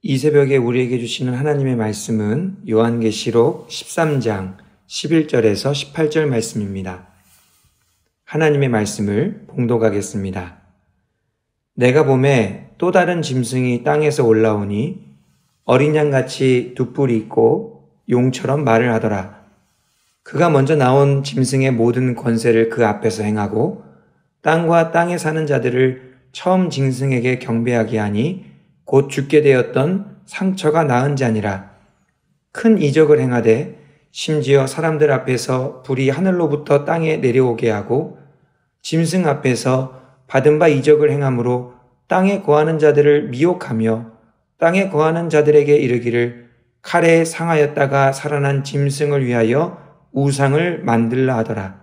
이 새벽에 우리에게 주시는 하나님의 말씀은 요한계시록 13장 11절에서 18절 말씀입니다. 하나님의 말씀을 봉독하겠습니다. 내가 보매 또 다른 짐승이 땅에서 올라오니 어린 양같이 두 뿔이 있고 용처럼 말을 하더라. 그가 먼저 나온 짐승의 모든 권세를 그 앞에서 행하고 땅과 땅에 사는 자들을 처음 짐승에게 경배하게 하니 곧 죽게 되었던 상처가 나은 자니라. 큰 이적을 행하되 심지어 사람들 앞에서 불이 하늘로부터 땅에 내려오게 하고 짐승 앞에서 받은 바 이적을 행함으로 땅에 거하는 자들을 미혹하며 땅에 거하는 자들에게 이르기를 칼에 상하였다가 살아난 짐승을 위하여 우상을 만들라 하더라.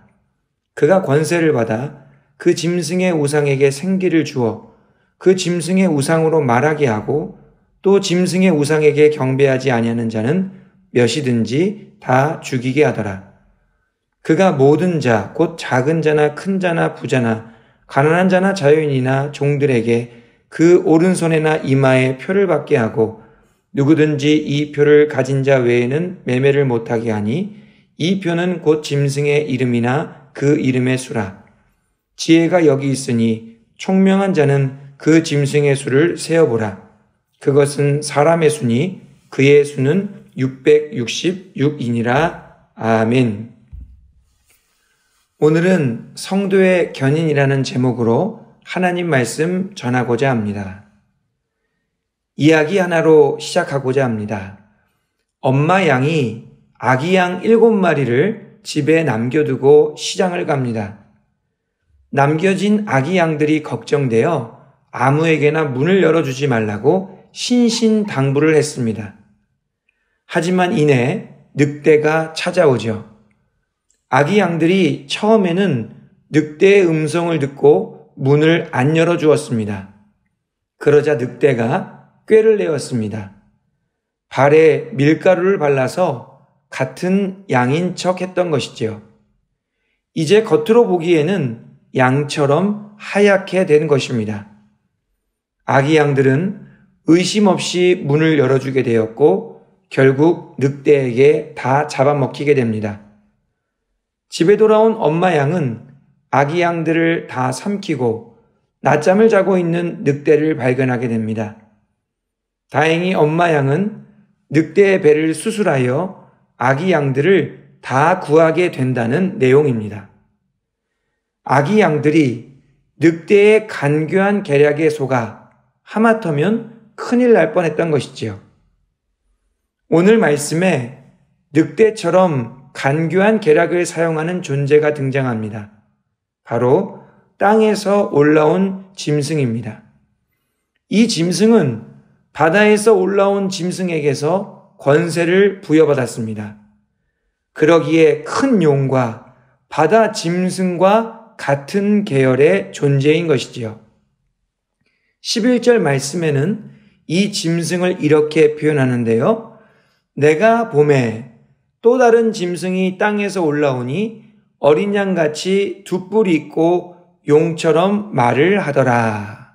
그가 권세를 받아 그 짐승의 우상에게 생기를 주어 그 짐승의 우상으로 말하게 하고 또 짐승의 우상에게 경배하지 아니하는 자는 몇이든지 다 죽이게 하더라. 그가 모든 자, 곧 작은 자나 큰 자나 부자나 가난한 자나 자유인이나 종들에게 그 오른손에나 이마에 표를 받게 하고 누구든지 이 표를 가진 자 외에는 매매를 못하게 하니 이 표는 곧 짐승의 이름이나 그 이름의 수라. 지혜가 여기 있으니 총명한 자는 그 짐승의 수를 세어보라. 그것은 사람의 수니 그의 수는 666이니라. 아멘. 오늘은 성도의 견인이라는 제목으로 하나님 말씀 전하고자 합니다. 이야기 하나로 시작하고자 합니다. 엄마 양이 아기 양 7마리를 집에 남겨두고 시장을 갑니다. 남겨진 아기 양들이 걱정되어 아무에게나 문을 열어주지 말라고 신신당부를 했습니다. 하지만 이내 늑대가 찾아오죠. 아기 양들이 처음에는 늑대의 음성을 듣고 문을 안 열어주었습니다. 그러자 늑대가 꾀를 내었습니다. 발에 밀가루를 발라서 같은 양인 척 했던 것이지요. 이제 겉으로 보기에는 양처럼 하얗게 된 것입니다. 아기 양들은 의심 없이 문을 열어주게 되었고 결국 늑대에게 다 잡아먹히게 됩니다. 집에 돌아온 엄마 양은 아기 양들을 다 삼키고 낮잠을 자고 있는 늑대를 발견하게 됩니다. 다행히 엄마 양은 늑대의 배를 수술하여 아기 양들을 다 구하게 된다는 내용입니다. 아기 양들이 늑대의 간교한 계략에 속아 하마터면 큰일 날 뻔했던 것이지요. 오늘 말씀에 늑대처럼 간교한 계략을 사용하는 존재가 등장합니다. 바로 땅에서 올라온 짐승입니다. 이 짐승은 바다에서 올라온 짐승에게서 권세를 부여받았습니다. 그러기에 큰 용과 바다 짐승과 같은 계열의 존재인 것이지요. 11절 말씀에는 이 짐승을 이렇게 표현하는데요. 내가 보매 또 다른 짐승이 땅에서 올라오니 어린 양같이 두 뿔이 있고 용처럼 말을 하더라.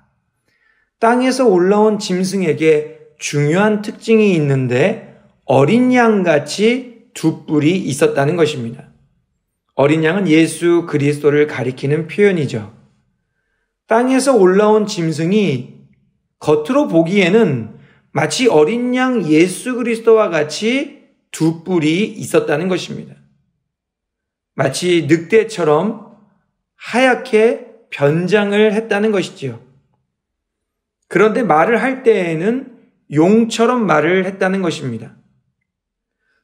땅에서 올라온 짐승에게 중요한 특징이 있는데 어린 양같이 두 뿔이 있었다는 것입니다. 어린 양은 예수 그리스도를 가리키는 표현이죠. 땅에서 올라온 짐승이 겉으로 보기에는 마치 어린 양 예수 그리스도와 같이 두 뿔이 있었다는 것입니다. 마치 늑대처럼 하얗게 변장을 했다는 것이지요. 그런데 말을 할 때에는 용처럼 말을 했다는 것입니다.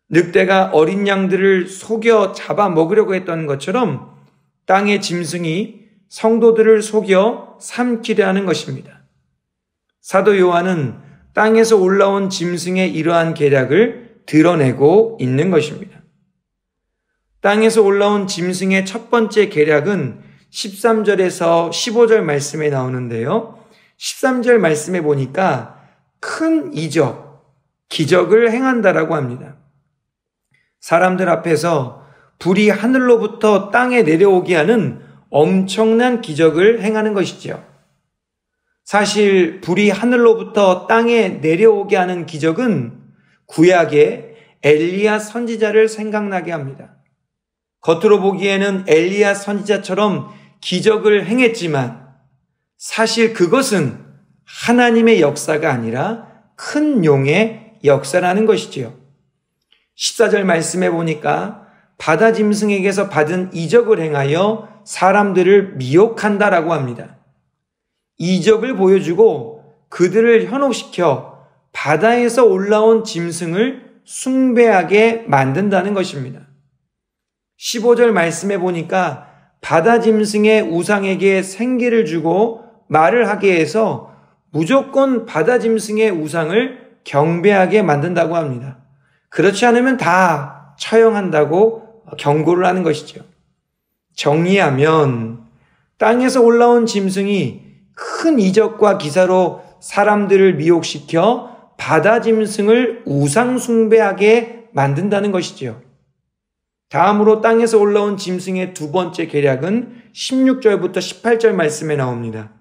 늑대가 어린 양들을 속여 잡아먹으려고 했던 것처럼 땅의 짐승이 성도들을 속여 삼키려 하는 것입니다. 사도 요한은 땅에서 올라온 짐승의 이러한 계략을 드러내고 있는 것입니다. 땅에서 올라온 짐승의 첫 번째 계략은 13절에서 15절 말씀에 나오는데요. 13절 말씀에 보니까 큰 이적, 기적을 행한다라고 합니다. 사람들 앞에서 불이 하늘로부터 땅에 내려오게 하는 엄청난 기적을 행하는 것이지요. 사실 불이 하늘로부터 땅에 내려오게 하는 기적은 구약의 엘리야 선지자를 생각나게 합니다. 겉으로 보기에는 엘리야 선지자처럼 기적을 행했지만 사실 그것은 하나님의 역사가 아니라 큰 용의 역사라는 것이지요. 14절 말씀해 보니까 바다 짐승에게서 받은 이적을 행하여 사람들을 미혹한다라고 합니다. 이적을 보여주고 그들을 현혹시켜 바다에서 올라온 짐승을 숭배하게 만든다는 것입니다. 15절 말씀해 보니까 바다 짐승의 우상에게 생기를 주고 말을 하게 해서 무조건 바다 짐승의 우상을 경배하게 만든다고 합니다. 그렇지 않으면 다 처형한다고 경고를 하는 것이죠. 정리하면 땅에서 올라온 짐승이 큰 이적과 기사로 사람들을 미혹시켜 바다 짐승을 우상 숭배하게 만든다는 것이지요. 다음으로 땅에서 올라온 짐승의 두 번째 계략은 16절부터 18절 말씀에 나옵니다.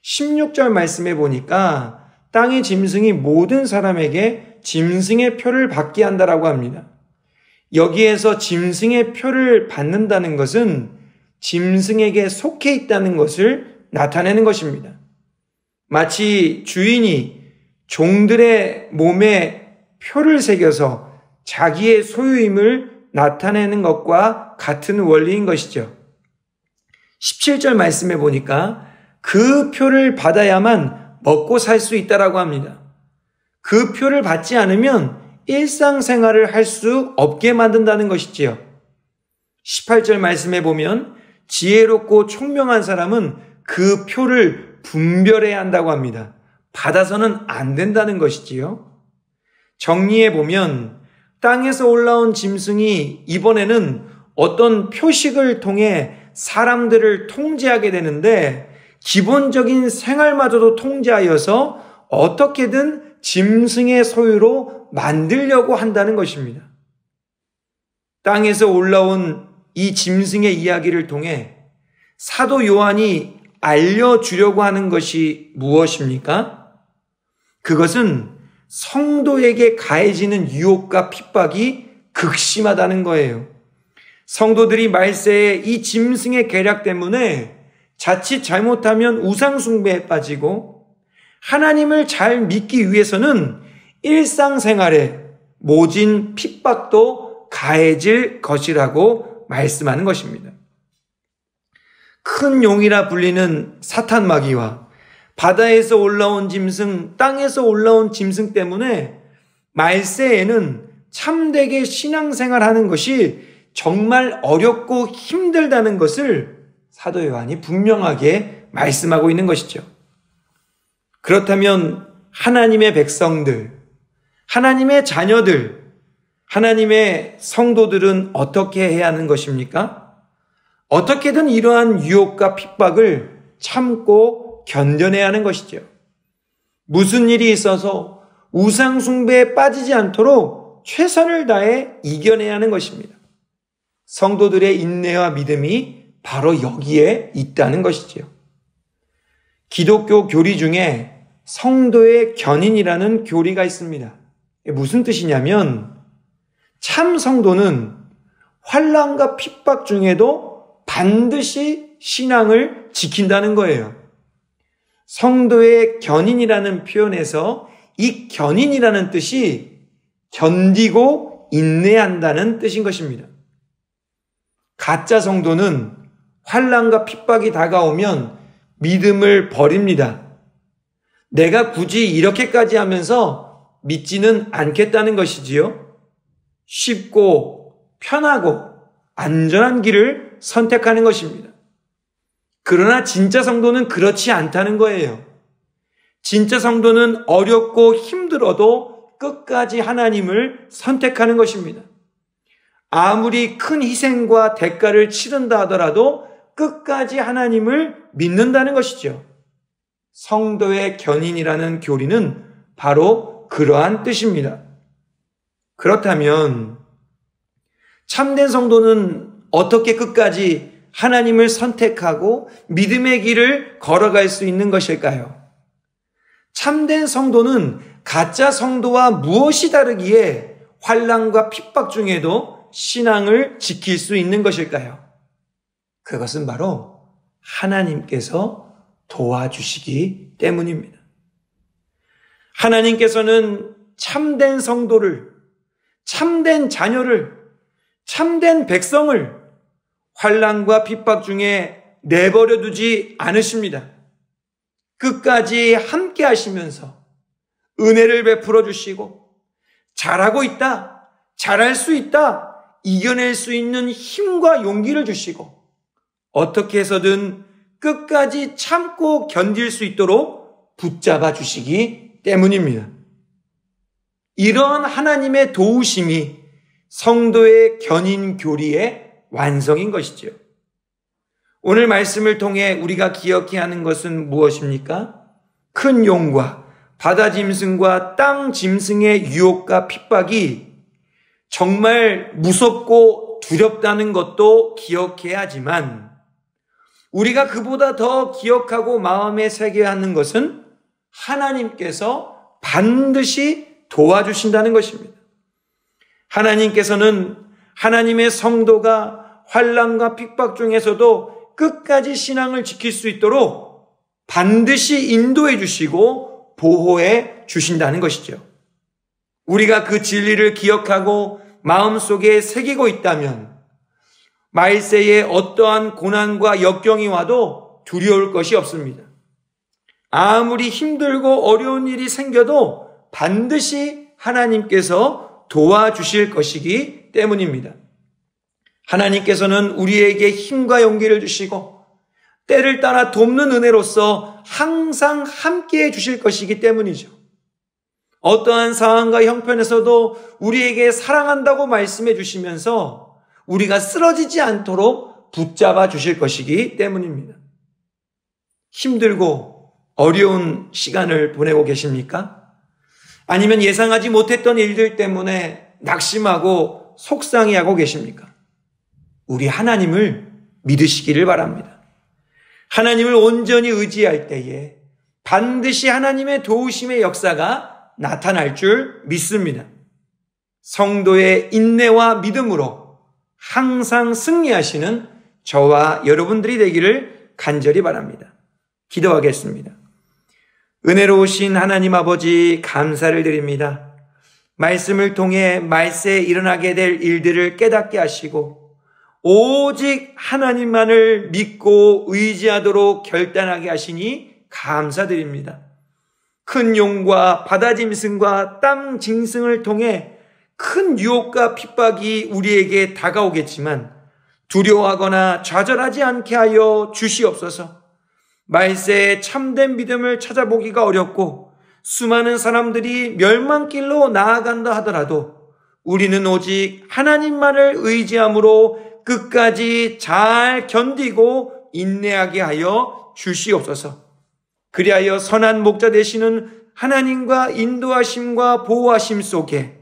16절 말씀에 보니까 땅의 짐승이 모든 사람에게 짐승의 표를 받게 한다라고 합니다. 여기에서 짐승의 표를 받는다는 것은 짐승에게 속해 있다는 것을 나타내는 것입니다. 마치 주인이 종들의 몸에 표를 새겨서 자기의 소유임을 나타내는 것과 같은 원리인 것이죠. 17절 말씀해 보니까 그 표를 받아야만 먹고 살 수 있다라고 합니다. 그 표를 받지 않으면 일상생활을 할 수 없게 만든다는 것이지요. 18절 말씀해 보면 지혜롭고 총명한 사람은 그 표를 분별해야 한다고 합니다. 받아서는 안 된다는 것이지요. 정리해 보면 땅에서 올라온 짐승이 이번에는 어떤 표식을 통해 사람들을 통제하게 되는데 기본적인 생활마저도 통제하여서 어떻게든 짐승의 소유로 만들려고 한다는 것입니다. 땅에서 올라온 이 짐승의 이야기를 통해 사도 요한이 알려주려고 하는 것이 무엇입니까? 그것은 성도에게 가해지는 유혹과 핍박이 극심하다는 거예요. 성도들이 말세에 이 짐승의 계략 때문에 자칫 잘못하면 우상숭배에 빠지고 하나님을 잘 믿기 위해서는 일상생활에 모진 핍박도 가해질 것이라고 말씀하는 것입니다. 큰 용이라 불리는 사탄 마귀와 바다에서 올라온 짐승, 땅에서 올라온 짐승 때문에 말세에는 참되게 신앙생활하는 것이 정말 어렵고 힘들다는 것을 사도 요한이 분명하게 말씀하고 있는 것이죠. 그렇다면 하나님의 백성들, 하나님의 자녀들, 하나님의 성도들은 어떻게 해야 하는 것입니까? 어떻게든 이러한 유혹과 핍박을 참고 견뎌내야 하는 것이죠. 무슨 일이 있어서 우상숭배에 빠지지 않도록 최선을 다해 이겨내야 하는 것입니다. 성도들의 인내와 믿음이 바로 여기에 있다는 것이지요. 기독교 교리 중에 성도의 견인이라는 교리가 있습니다. 무슨 뜻이냐면 참 성도는 환난과 핍박 중에도 반드시 신앙을 지킨다는 거예요. 성도의 견인이라는 표현에서 이 견인이라는 뜻이 견디고 인내한다는 뜻인 것입니다. 가짜 성도는 환난과 핍박이 다가오면 믿음을 버립니다. 내가 굳이 이렇게까지 하면서 믿지는 않겠다는 것이지요. 쉽고 편하고 안전한 길을 선택하는 것입니다. 그러나 진짜 성도는 그렇지 않다는 거예요. 진짜 성도는 어렵고 힘들어도 끝까지 하나님을 선택하는 것입니다. 아무리 큰 희생과 대가를 치른다 하더라도 끝까지 하나님을 믿는다는 것이죠. 성도의 견인이라는 교리는 바로 그러한 뜻입니다. 그렇다면 참된 성도는 어떻게 끝까지 하나님을 선택하고 믿음의 길을 걸어갈 수 있는 것일까요? 참된 성도는 가짜 성도와 무엇이 다르기에 환난과 핍박 중에도 신앙을 지킬 수 있는 것일까요? 그것은 바로 하나님께서 도와주시기 때문입니다. 하나님께서는 참된 성도를, 참된 자녀를, 참된 백성을 환난과 핍박 중에 내버려 두지 않으십니다. 끝까지 함께 하시면서 은혜를 베풀어 주시고 잘하고 있다, 잘할 수 있다, 이겨낼 수 있는 힘과 용기를 주시고 어떻게 해서든 끝까지 참고 견딜 수 있도록 붙잡아 주시기 때문입니다. 이런 하나님의 도우심이 성도의 견인 교리의 완성인 것이지요. 오늘 말씀을 통해 우리가 기억해야 하는 것은 무엇입니까? 큰 용과 바다 짐승과 땅 짐승의 유혹과 핍박이 정말 무섭고 두렵다는 것도 기억해야 하지만 우리가 그보다 더 기억하고 마음에 새겨야 하는 것은 하나님께서 반드시 도와주신다는 것입니다. 하나님께서는 하나님의 성도가 환난과 핍박 중에서도 끝까지 신앙을 지킬 수 있도록 반드시 인도해 주시고 보호해 주신다는 것이죠. 우리가 그 진리를 기억하고 마음속에 새기고 있다면 말세에 어떠한 고난과 역경이 와도 두려울 것이 없습니다. 아무리 힘들고 어려운 일이 생겨도 반드시 하나님께서 도와주실 것이기 때문입니다. 하나님께서는 우리에게 힘과 용기를 주시고 때를 따라 돕는 은혜로서 항상 함께해 주실 것이기 때문이죠. 어떠한 상황과 형편에서도 우리에게 사랑한다고 말씀해 주시면서 우리가 쓰러지지 않도록 붙잡아 주실 것이기 때문입니다. 힘들고 어려운 시간을 보내고 계십니까? 아니면 예상하지 못했던 일들 때문에 낙심하고 속상해하고 계십니까? 우리 하나님을 믿으시기를 바랍니다. 하나님을 온전히 의지할 때에 반드시 하나님의 도우심의 역사가 나타날 줄 믿습니다. 성도의 인내와 믿음으로 항상 승리하시는 저와 여러분들이 되기를 간절히 바랍니다. 기도하겠습니다. 은혜로우신 하나님 아버지 감사를 드립니다. 말씀을 통해 말세에 일어나게 될 일들을 깨닫게 하시고 오직 하나님만을 믿고 의지하도록 결단하게 하시니 감사드립니다. 큰 용과 바다 짐승과 땅 짐승을 통해 큰 유혹과 핍박이 우리에게 다가오겠지만 두려워하거나 좌절하지 않게 하여 주시옵소서. 말세에 참된 믿음을 찾아보기가 어렵고 수많은 사람들이 멸망길로 나아간다 하더라도 우리는 오직 하나님만을 의지함으로 끝까지 잘 견디고 인내하게 하여 주시옵소서. 그리하여 선한 목자 되시는 하나님과 인도하심과 보호하심 속에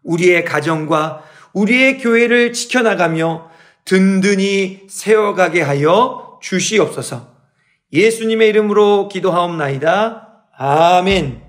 우리의 가정과 우리의 교회를 지켜나가며 든든히 세워가게 하여 주시옵소서. 예수님의 이름으로 기도하옵나이다. 아멘.